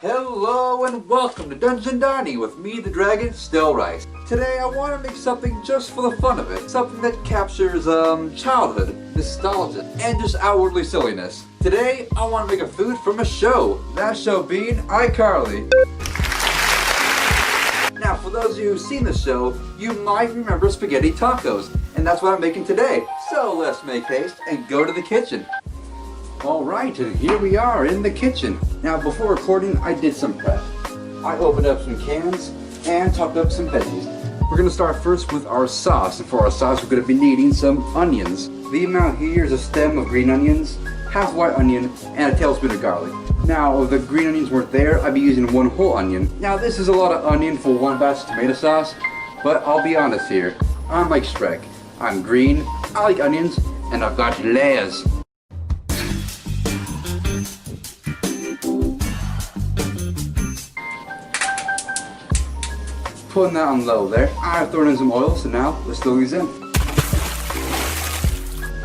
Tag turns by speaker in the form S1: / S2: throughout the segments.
S1: Hello and welcome to Dungeon Dining with me, the Dragon, Still Rice. Today I want to make something just for the fun of it. Something that captures childhood, nostalgia, and just outwardly silliness. Today I want to make a food from a show. That show being iCarly. Now for those of you who've seen the show, you might remember spaghetti tacos. And that's what I'm making today. So let's make haste and go to the kitchen. Alright, and here we are in the kitchen. Now before recording, I did some prep. I opened up some cans and chopped up some veggies. We're going to start first with our sauce. And for our sauce, we're going to be needing some onions. The amount here is a stem of green onions, half white onion, and a tablespoon of garlic. Now, if the green onions weren't there, I'd be using one whole onion. Now this is a lot of onion for one batch of tomato sauce, but I'll be honest here. I'm like Shrek. I'm green, I like onions, and I've got layers. Putting that on low there. I've thrown in some oil, so now let's throw these in.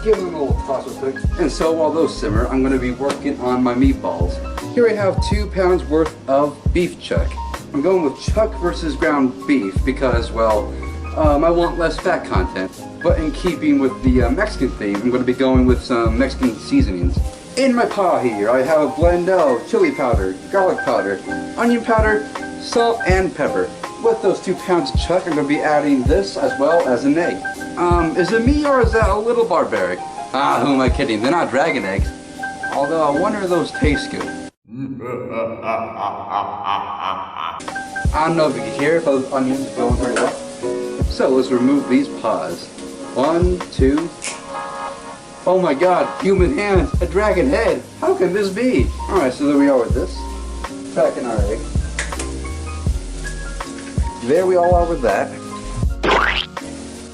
S1: Give them a little toss real quick. And so while those simmer, I'm going to be working on my meatballs. Here I have 2 pounds worth of beef chuck. I'm going with chuck versus ground beef because, well, I want less fat content. But in keeping with the Mexican theme, I'm going to be going with some Mexican seasonings. In my pot here, I have a blend of chili powder, garlic powder, onion powder, salt, and pepper. With those 2 pounds of chuck, I'm going to be adding this as well as an egg. Is it me or is that a little barbaric? Ah, who am I kidding? They're not dragon eggs. Although I wonder if those taste good. I don't know if you can hear if those onions are going very well. So let's remove these paws. 1, 2. Oh my god, human hands, a dragon head. How can this be? Alright, so there we are with this. Cracking our egg. There we all are with that.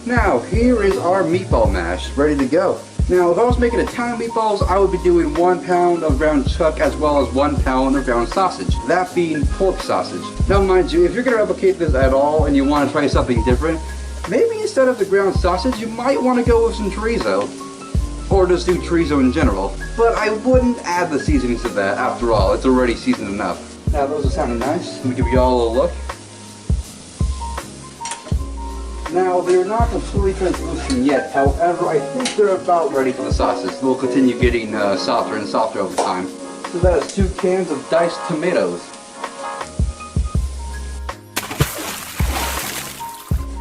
S1: Now, here is our meatball mash, ready to go. Now, if I was making Italian meatballs, I would be doing 1 pound of ground chuck as well as 1 pound of ground sausage. That being pork sausage. Now, mind you, if you're going to replicate this at all and you want to try something different, maybe instead of the ground sausage, you might want to go with some chorizo. Or just do chorizo in general. But I wouldn't add the seasonings to that, after all, it's already seasoned enough. Now, those are sounding nice. Let me give you all a little look. Now, they're not completely translucent yet, however, I think they're about ready for the sauces. They'll continue getting softer and softer over time. So that is 2 cans of diced tomatoes.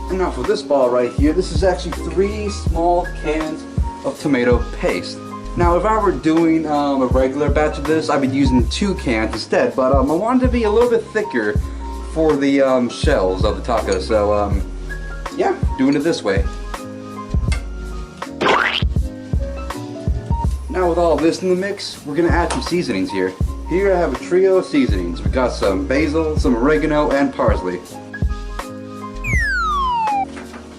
S1: And now for this ball right here, this is actually 3 small cans of tomato paste. Now, if I were doing a regular batch of this, I'd be using 2 cans instead, but I wanted to be a little bit thicker for the shells of the taco, so yeah, doing it this way. Now with all this in the mix, we're going to add some seasonings here. Here I have a trio of seasonings. We got some basil, some oregano, and parsley.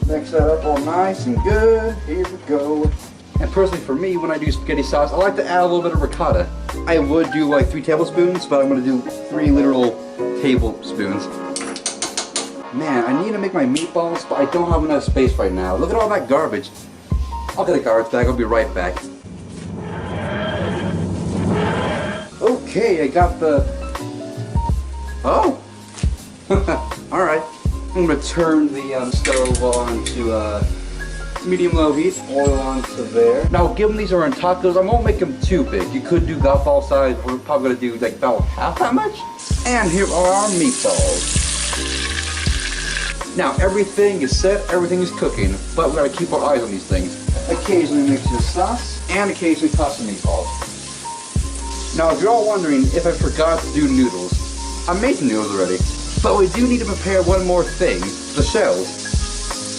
S1: Mix that up all nice and good. Here we go. And personally for me, when I do spaghetti sauce, I like to add a little bit of ricotta. I would do like 3 tablespoons, but I'm going to do 3 literal tablespoons. Man, I need to make my meatballs, but I don't have enough space right now. Look at all that garbage. I'll get a garbage bag, I'll be right back. Okay, I got the... Oh! Alright. I'm going to turn the stove on to medium-low heat. Oil onto there. Now, given these are on tacos, I won't make them too big. You could do golf ball size. We're probably going to do like about half that much. And here are our meatballs. Now, everything is set, everything is cooking, but we gotta keep our eyes on these things. Occasionally mix the sauce, and occasionally toss the meatballs. Now, if you're all wondering if I forgot to do noodles, I made the noodles already, but we do need to prepare one more thing, the shells.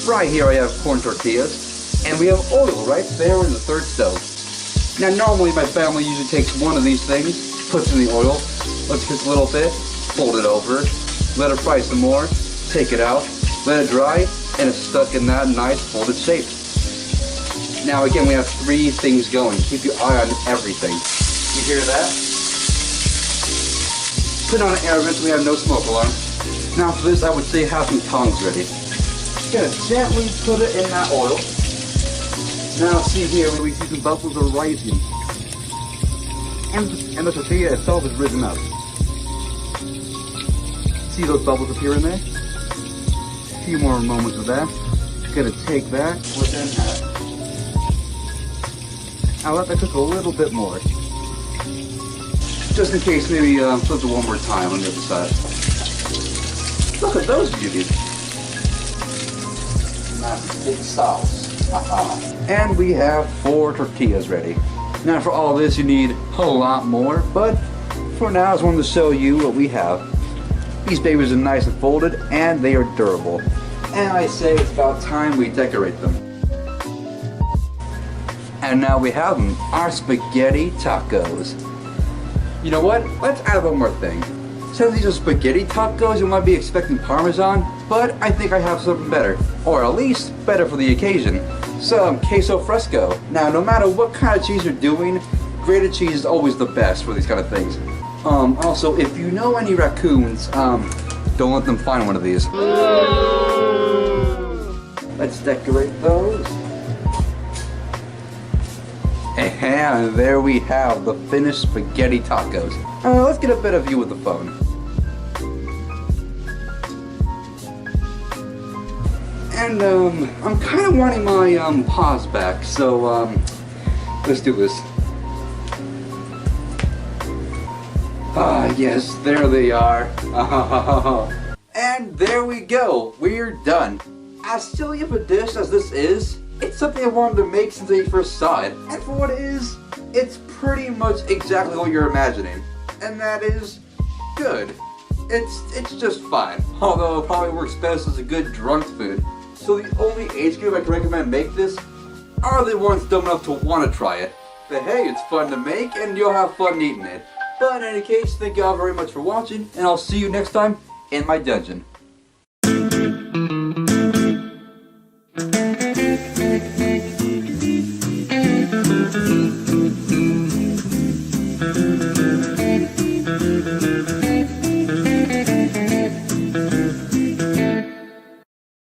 S1: Right here I have corn tortillas, and we have oil right there in the 3rd stove. Now, normally my family usually takes one of these things, puts in the oil, lets it cook a little bit, fold it over, let it fry some more, take it out, let it dry, and it's stuck in that nice folded shape. Now again, we have 3 things going. Keep your eye on everything. You hear that? Put on an air vent so we have no smoke alarm. Now for this, I would say have some tongs ready. Just gonna gently put it in that oil. Now see here, we see some bubbles are rising. And the tortilla itself is risen up. See those bubbles appear in there? A few more moments of that. Gonna take that, within that. I'll let that cook a little bit more. Just in case, maybe flip it one more time on the other side. Look at those beauties. Nice big sauce. And we have 4 tortillas ready. Now for all this you need a lot more, but for now I just wanted to show you what we have. These babies are nice and folded and they are durable. And I say it's about time we decorate them. And now we have them, our spaghetti tacos. You know what? Let's add one more thing. Since these are spaghetti tacos, you might be expecting Parmesan, but I think I have something better. Or at least better for the occasion. Some queso fresco. Now, no matter what kind of cheese you're doing, grated cheese is always the best for these kind of things. Also, if you know any raccoons, don't let them find one of these. Let's decorate those. And there we have the finished spaghetti tacos. Let's get a better view with the phone. And I'm kind of wanting my paws back, so let's do this. Ah, yes, there they are. And there we go, we're done. As silly of a dish as this is, it's something I wanted to make since I first saw it. And for what it is, it's pretty much exactly what you're imagining. And that is good. It's just fine. Although it probably works best as a good drunk food. So the only age group I can recommend make this are the ones dumb enough to want to try it. But hey, it's fun to make and you'll have fun eating it. But in any case, thank you all very much for watching, and I'll see you next time in my dungeon.